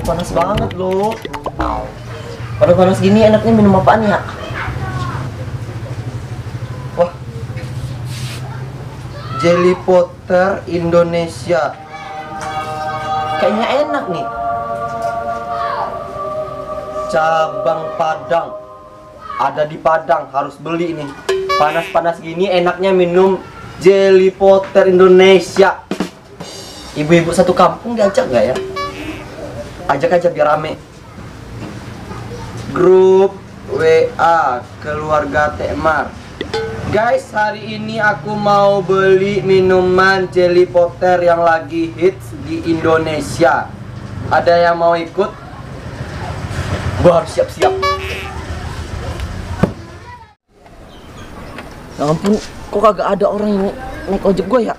panas banget loh. Panas-panas gini enaknya minum apaan ya? Wah, Jelly Potter Indonesia. Kayaknya enak nih. Cabang Padang. Ada di Padang, harus beli nih. Panas-panas gini enaknya minum Jelly Potter Indonesia. Ibu-ibu satu kampung diajak nggak ya? Ajak aja biar rame. Grup WA keluarga Tekmar. Guys, hari ini aku mau beli minuman Jelly Potter yang lagi hits di Indonesia. Ada yang mau ikut? Gua harus siap-siap. Ya ampun, kok kagak ada orang yang naik ojek gua ya?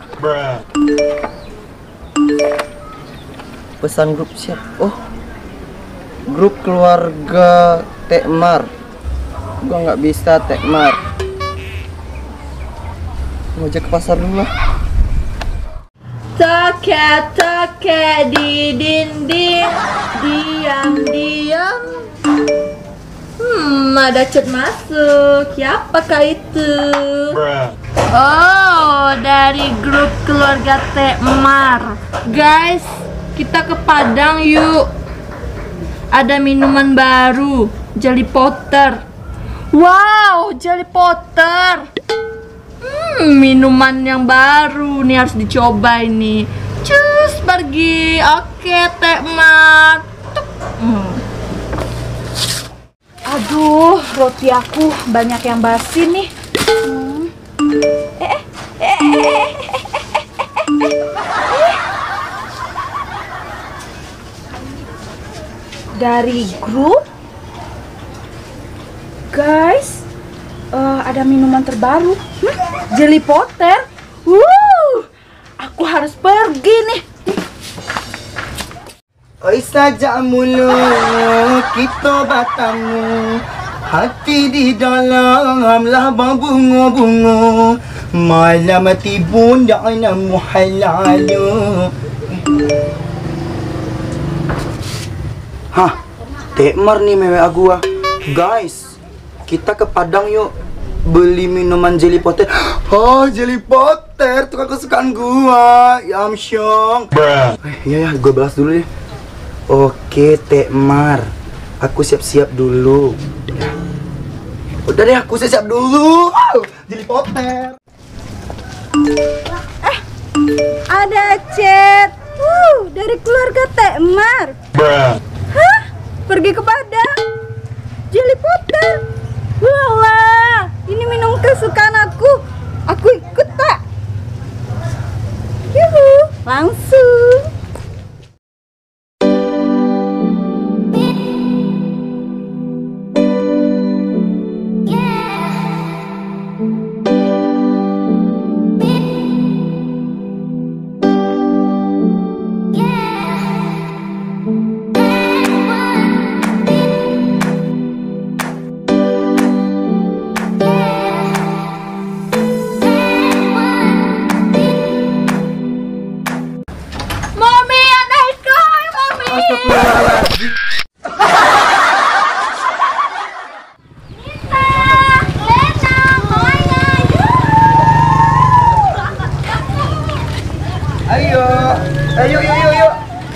Pesan grup siap. Oh, grup keluarga Tekmar. Gua nggak bisa Tekmar. Ngojek ke pasar dulu lah. Toke-toke di dinding, diam-diam. Ada chat masuk. Siapakah itu? Oh, dari grup keluarga Tekmar. Guys, kita ke Padang yuk. Ada minuman baru, Jelly Potter. Wow, Jelly Potter. Minuman yang baru nih, harus dicoba ini. Cus, pergi. Oke, Tekmar. Aduh, roti aku banyak yang basi nih. Dari grup, guys, ada minuman terbaru, Jelly Potter. Aku harus pergi nih. Oi saja mulu kita bertemu, hati di dalamlah berbunga-bunga, malam tiba dan muhallalu. Hah, Tekmar nih mewek gua. Guys, kita ke Padang yuk beli minuman Jelly Potter. Oh, Jelly Potter, tukang kesukaan gua. Yamsyong. Iya ya, gua balas dulu deh. Oke, Tekmar, aku siap-siap dulu. Ya. Udah deh, aku siap-siap dulu. Jelly Potter. Ada chat. Dari keluarga Tekmar. Hah? Pergi ke Padang. Jelly Potter. Walah, ini minum kesukaan aku. Aku ikut tak? Yuhu, langsung.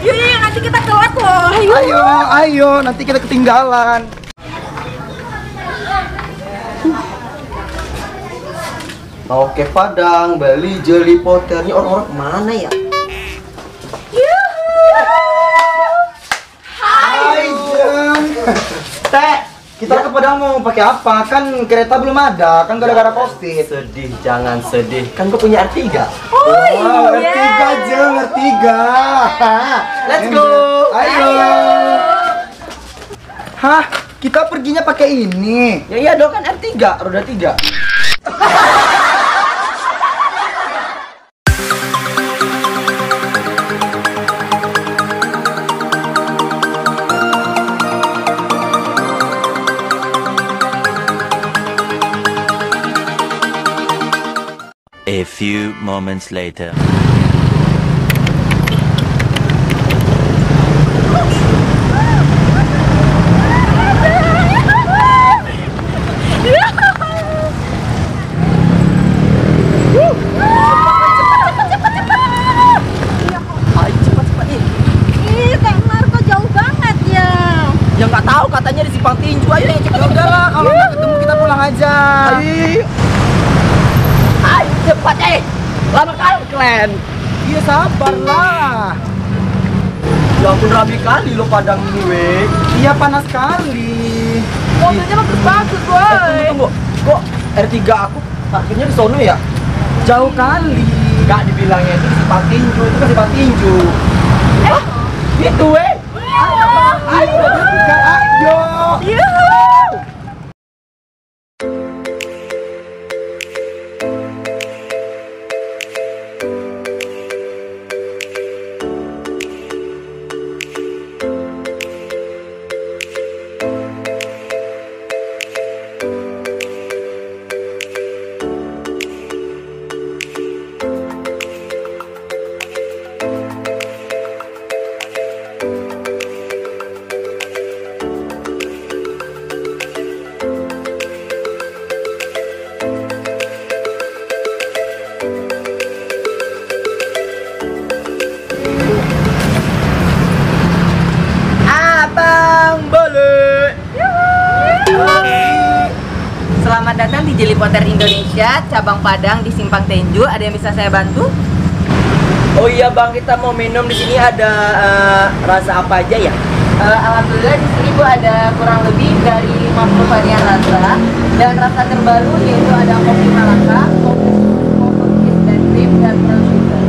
Yuk, nanti kita telat loh. Ayo, nanti kita ketinggalan. Oke, Padang, beli Jelly Potter. Ini orang-orang kemana ya? Hai, Jeng. Teh, kita ke Padang mau pakai apa? Kan kereta belum ada, kan gara-gara Covid. Sedih, jangan sedih. Kan gue punya R3. Wow, R3, Jeng, R3. Let's go. Ayo. Hah, kita perginya pakai ini. Ya iya dong, kan R3, roda 3. A few moments later. simpang tinju. Ayo cepet. Ya udahlah, kalau nggak ketemu kita pulang aja. Ayo. Ayo cepat lama kali kalian. Iya sabarlah. Ya ampun rapi kali lo Padang ini weh. Iya panas sekali. Mobilnya bagus-bagus, boy. Tunggu. Kok R3 aku parkirnya di sono ya? Jauh kali. Gak dibilangnya itu simpang tinju, itu kan simpang tinju. Itu weh. Ayo, ayo. Selamat datang di Jelly Potter Indonesia, cabang Padang di Simpang Tenju. Ada yang bisa saya bantu? Oh iya bang, kita mau minum di sini ada rasa apa aja ya? Alhamdulillah di sini Bu ada kurang lebih dari 50 varian rasa. Dan rasa terbaru yaitu ada kopi Malaka, kopi cheese dan cream dan brown sugar.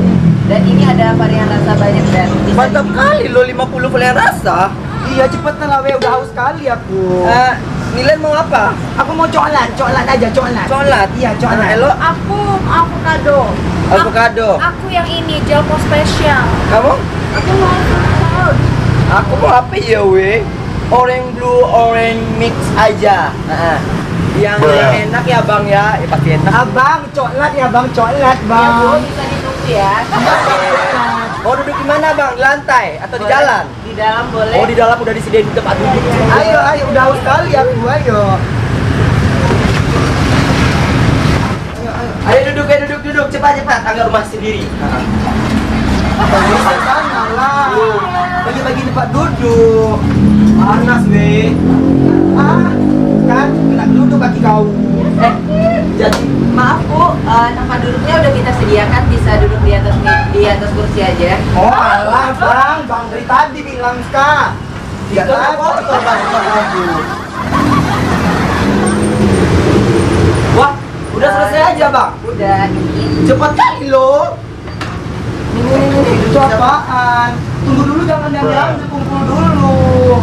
Dan ini ada varian rasa banyak dan bisa Mantap kali lo 50 varian rasa. Iya cepetan lah, udah haus sekali aku. Nilen mau apa? Aku mau coklat aja, coklat. Coklat? Iya, coklat. Elo? Aku avocado. Avocado. Aku yang ini jelko spesial. Kamu? Aku mau avocado. Aku mau apa ya weh? Orange blue, orange mix aja. Yang enak ya bang ya, pasti enak. Abang, coklat ya bang, coklat Ya Bu, bang. bisa ditunggu ya. Mau duduk di mana bang? Di lantai atau di jalan? Di dalam boleh. Oh di dalam udah disediain tempat duduk. Ayo, udah haus sekali aku, ayo. Ayo duduk, cepat, agar rumah sendiri. Sana lah. Bagi-bagi tempat duduk. Panas weh. Kan kena duduk kaki kau. Jadi Maaf Bu, tempat duduknya udah kita sediakan, bisa duduk di atas kursi aja. Oh alah bang dari tadi bilang ska. Tidak kotor bang aku. Wah, udah selesai aja bang. Udah ini. Cepat kali lo. Itu apaan? Tunggu dulu, jangan diambil, kumpul dulu.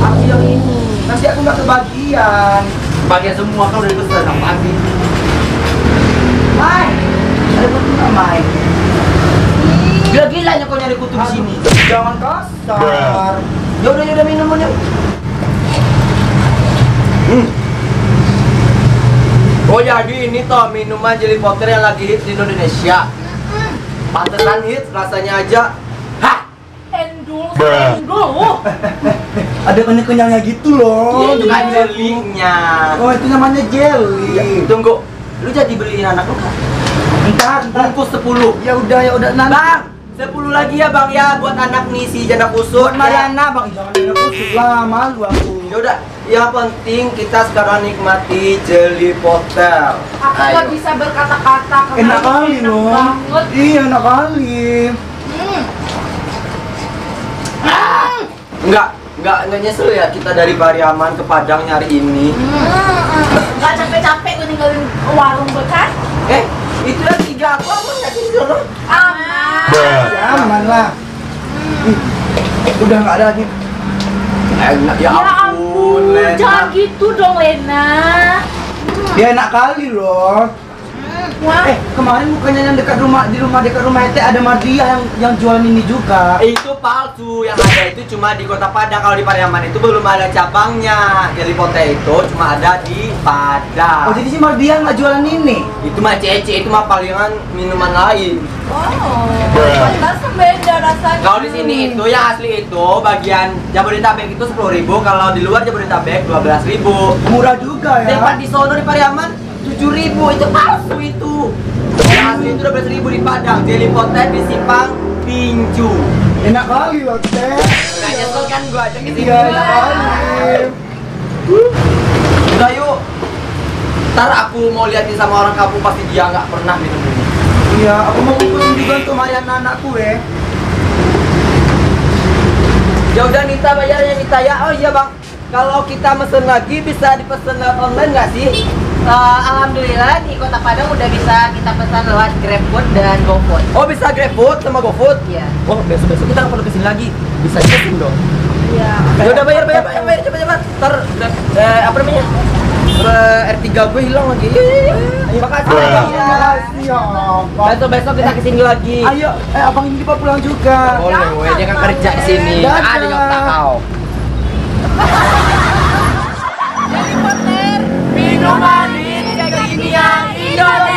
Aku yang ini. Nanti aku nggak kebagian. Bagian semua kan udah dipesan apa sih? Mai, ada kutu nggak Mai? Gila-gilanya kau nyari kutu di sini. Jangan kasar. Ya udah minum aja. Oh jadi ini toh minuman Jelly Potter yang lagi hits di Indonesia. Pantesan hits rasanya aja. Hah? Endul. Ada kenyang-kenyangnya gitu loh. Itu kan jelly-nya. Oh itu namanya jelly. Tunggu, lu jadi beliin anak lu kan? Ntar. Bungkus 10. Ya udah nanti. Bang, 10 lagi ya bang ya buat anak nih si janda kusut. Buat Mariana bang, jangan ada kusut lah, malu aku. Ya udah, yang penting kita sekarang nikmati Jelly Potter. Aku nggak bisa berkata-kata. karena Enak kali enak loh. banget. Iya enak kali. Enggak nyesel ya kita dari Pariaman ke Padang nyari ini. Nggak capek-capek gue ninggalin warung bekas. Itu yang 3 aku nyari di sono. Aman. Ya aman lah. Udah nggak ada lagi. Enak ya Ya ampun, ampun, Lena. jangan gitu dong Lena. Ya enak kali loh. Wah, Kemarin bukannya yang dekat rumah dekat rumah itu ada Mardia yang jualan ini juga. Itu palsu, yang ada itu cuma di Kota Padang. Kalau di Pariaman itu belum ada cabangnya. Jelly Potter itu cuma ada di Padang. Oh jadi si Mardia nggak jualan ini? Itu mah cece, itu mah palingan minuman lain. pantasnya beda rasanya. Kalau di sini itu yang asli itu bagian Jabodetabek itu 10.000, kalau di luar Jabodetabek 12.000. Murah juga ya. Tempat di sono di Pariaman 7.000, itu palsu itu. Yang asli itu 12.000 di Padang. Jelly Potter di Simpang Tinju. Enak kali loh teh. Nah, nyesel kan gua ajak ke sini. Iya, Salim. Udah yuk. Ntar aku mau liatin sama orang kampung pasti dia nggak pernah minum ini. Iya, aku mau kumpulin juga untuk Mariana anakku ya. Ya udah Nita bayarnya Nita ya. Oh iya bang, kalau kita mesen lagi bisa dipesan lewat online nggak sih? Alhamdulillah di Kota Padang udah bisa kita pesan lewat GrabFood dan GoFood. Oh bisa GrabFood sama GoFood? Iya. Oh besok kita perlu kesini lagi. Bisa dipesan dong. Iya. Ya udah bayar cepet. Ntar apa namanya? R3 gue hilang lagi. Makasih ya. Makasih ya, Abang. Besok kita kesini lagi. Ayo, abang ini Pak pulang juga. Boleh, weh. Dia kan kerja di sini. Dadah. Ada yang tak kau. Minuman kekinian Indonesia.